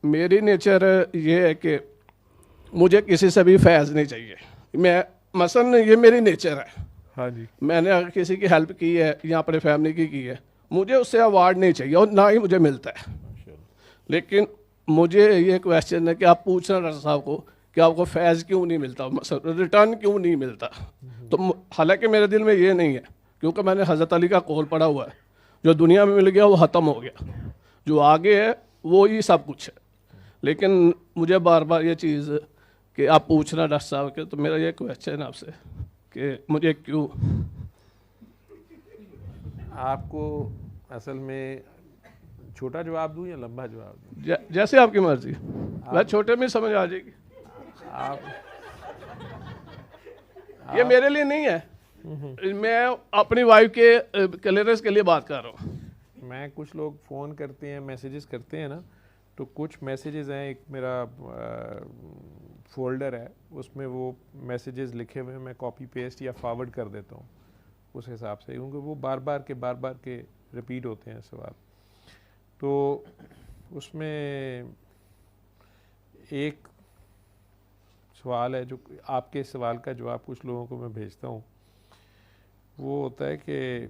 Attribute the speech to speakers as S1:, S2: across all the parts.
S1: मेरी नेचर ये है कि मुझे किसी से भी फैज़ नहीं चाहिए। मैं मसलन ये मेरी नेचर है।
S2: हाँ जी।
S1: मैंने अगर किसी की हेल्प की है या अपने फैमिली की है, मुझे उससे अवार्ड नहीं चाहिए और ना ही मुझे मिलता है।
S2: माशाल्लाह।
S1: लेकिन मुझे ये क्वेश्चन है कि आप पूछना डॉक्टर साहब को कि आपको फैज़ क्यों नहीं मिलता, रिटर्न क्यों नहीं मिलता। तो हालांकि मेरे दिल में ये नहीं है, क्योंकि मैंने हज़रत अली का कौल पढ़ा हुआ है, जो दुनिया में मिल गया वो ख़त्म हो गया, जो आगे है वो ही सब कुछ है। लेकिन मुझे बार बार ये चीज़ कि आप पूछना डॉक्टर साहब के, तो मेरा ये क्वेश्चन है आपसे कि मुझे क्यों।
S2: आपको असल में छोटा जवाब दूं या लंबा जवाब दूं?
S1: जैसे आपकी मर्जी, वह
S2: आप
S1: छोटे में समझ आ जाएगी।
S2: आप
S1: ये
S2: आप
S1: मेरे लिए नहीं है, मैं अपनी वाइफ के क्लियरेंस के लिए बात कर रहा हूँ।
S2: मैं कुछ लोग फ़ोन करते हैं, मैसेजेस करते हैं ना, तो कुछ मैसेजेस हैं, एक मेरा फोल्डर है, उसमें वो मैसेजेस लिखे हुए हैं, मैं कॉपी पेस्ट या फॉरवर्ड कर देता हूँ उस हिसाब से, क्योंकि वो बार बार के रिपीट होते हैं सवाल। तो उसमें एक सवाल है, जो आपके सवाल का जवाब कुछ लोगों को मैं भेजता हूँ, वो होता है कि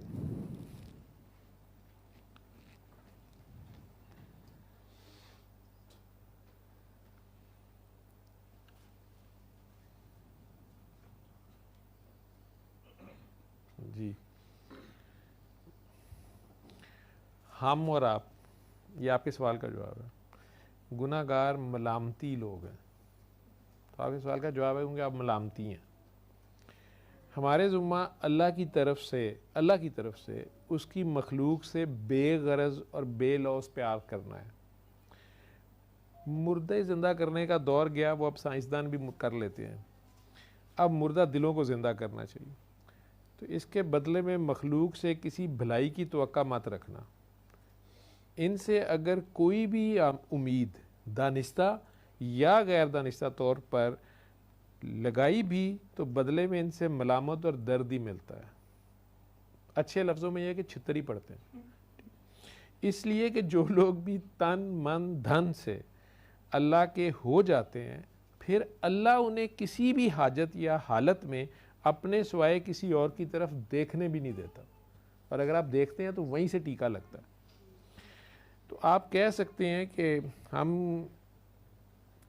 S2: जी, हम और आप, ये आपके सवाल का जवाब है, गुनाहगार मलामती लोग हैं। तो आपके सवाल का जवाब है क्योंकि आप मलामती हैं। हमारे ज़ुम्मा अल्लाह की तरफ से उसकी मखलूक से बेगरज और बेलौस प्यार करना है। मुर्दे ज़िंदा करने का दौर गया, वो अब साइंसदान भी कर लेते हैं। अब मुर्दा दिलों को ज़िंदा करना चाहिए। तो इसके बदले में मखलूक से किसी भलाई की तवक्का मत रखना। इनसे अगर कोई भी उम्मीद दानिस्ता या गैर दानिस्ता तौर पर लगाई भी, तो बदले में इनसे मलामत और दर्द ही मिलता है। अच्छे लफ्ज़ों में यह कि छितरी पड़ते हैं। इसलिए कि जो लोग भी तन मन धन से अल्लाह के हो जाते हैं, फिर अल्लाह उन्हें किसी भी हाजत या हालत में अपने सिवाय किसी और की तरफ देखने भी नहीं देता, और अगर आप देखते हैं तो वहीं से टीका लगता है। तो आप कह सकते हैं कि हम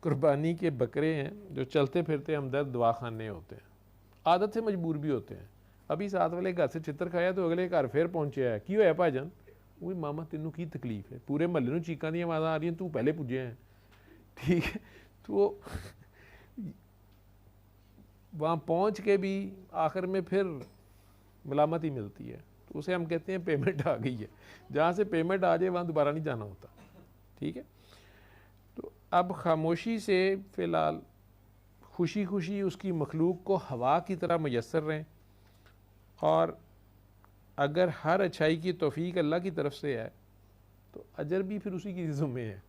S2: कुर्बानी के बकरे हैं जो चलते फिरते हमदर्द दवाखाने होते हैं, आदत से मजबूर भी होते हैं। अभी साथ वाले घर से चित्र खाया तो अगले घर फिर पहुंचे है, की होया भाजन, वो मामा तेनों की तकलीफ है, पूरे महल्ले में चीकां दी आवाज़ां आ रही हैं, तू पहले पुजे हैं। ठीक है, तो वहाँ पहुँच के भी आखिर में फिर मलामत ही मिलती है। तो उसे हम कहते हैं पेमेंट आ गई है। जहाँ से पेमेंट आ जाए वहाँ दोबारा नहीं जाना होता। ठीक है, तो अब खामोशी से फ़िलहाल खुशी खुशी उसकी मखलूक को हवा की तरह मैसर रहें, और अगर हर अच्छाई की तौफीक अल्लाह की तरफ से है तो अजर भी फिर उसी की ज़िम्मे है।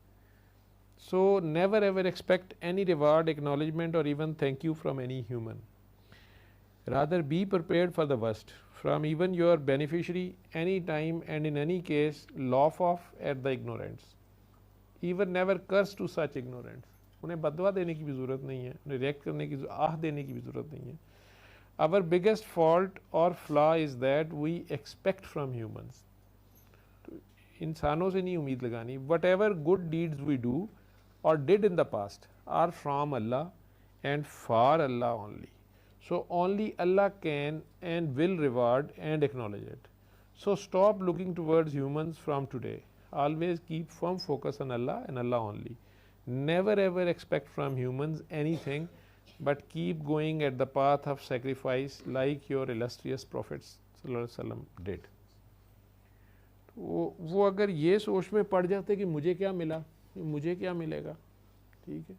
S2: So never ever expect any reward, acknowledgement or even thank you from any human. Rather be prepared for the worst from even your beneficiary any time, and in any case laugh off at the ignorance. Even never curse to such ignorance. उन्हें बदवा देने की भी ज़रूरत नहीं है, उन्हें react करने की आह देने की भी ज़रूरत नहीं है। Our biggest fault or flaw is that we expect from humans. इंसानों से नहीं उम्मीद लगानी। Whatever good deeds we do or did in the past are from Allah and for Allah only. So only Allah can and will reward and acknowledge it. So stop looking towards humans from today. Always keep firm focus on Allah and Allah only. Never ever expect from humans anything, but keep going at the path of sacrifice like your illustrious prophets sallallahu alaihi wasallam did. वो अगर ये सोच में पड़ जाते कि मुझे क्या मिला, मुझे क्या मिलेगा, ठीक है,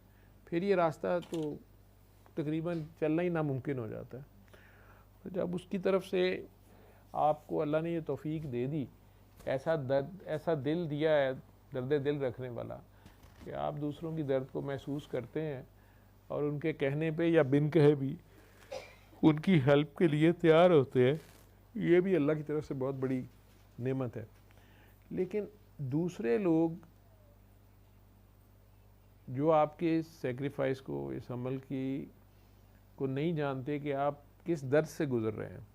S2: फिर ये रास्ता तो तकरीबन चलना ही नामुमकिन हो जाता है। तो जब उसकी तरफ से आपको अल्लाह ने ये तौफीक दे दी, ऐसा दर्द, ऐसा दिल दिया है, दर्द दिल रखने वाला, कि आप दूसरों की दर्द को महसूस करते हैं और उनके कहने पे या बिन कहे भी उनकी हेल्प के लिए तैयार होते हैं, ये भी अल्लाह की तरफ से बहुत बड़ी नेमत है। लेकिन दूसरे लोग जो आपके इस सेक्रीफाइस को, इस अमल की को नहीं जानते कि आप किस दर्द से गुजर रहे हैं,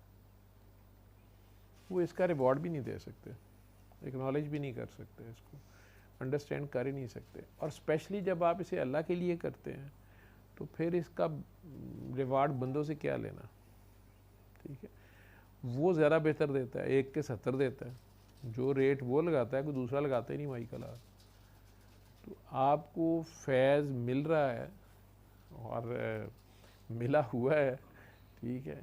S2: वो इसका रिवॉर्ड भी नहीं दे सकते, एक्नॉलेज भी नहीं कर सकते, इसको अंडरस्टैंड कर ही नहीं सकते। और स्पेशली जब आप इसे अल्लाह के लिए करते हैं तो फिर इसका रिवार्ड बंदों से क्या लेना, ठीक है। वो ज़्यादा बेहतर देता है, 1 के 70 देता है, जो रेट वो लगाता है कोई दूसरा लगाता ही नहीं माई कला। तो आपको फैज़ मिल रहा है और मिला हुआ है, ठीक है।